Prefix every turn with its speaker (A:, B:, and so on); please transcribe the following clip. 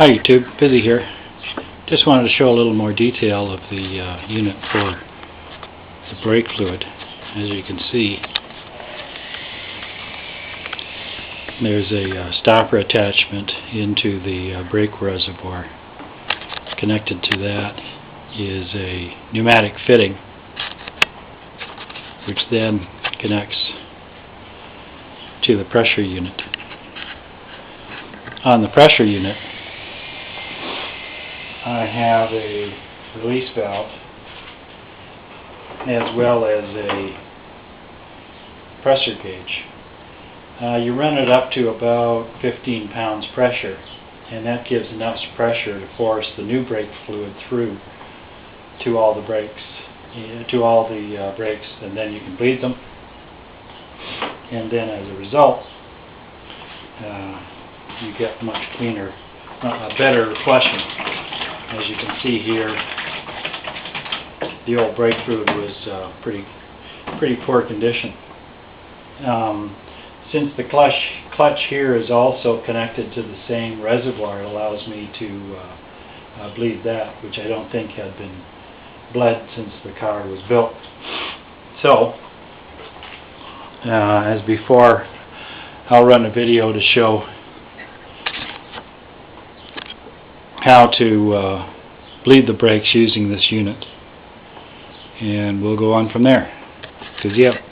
A: Hi YouTube, Busy here. Just wanted to show a little more detail of the unit for the brake fluid. As you can see, there's a stopper attachment into the brake reservoir. Connected to that is a pneumatic fitting, which then connects to the pressure unit. On the pressure unit, I have a release valve as well as a pressure gauge. You run it up to about 15 pounds pressure, and that gives enough pressure to force the new brake fluid through to all the brakes, and then you can bleed them, and then as a result you get much cleaner, better flushing. As you can see here, the old brake fluid was pretty poor condition. Since the clutch here is also connected to the same reservoir, it allows me to bleed that, which I don't think had been bled since the car was built. So, as before, I'll run a video to show how to bleed the brakes using this unit, and we'll go on from there. 'Cause, yep,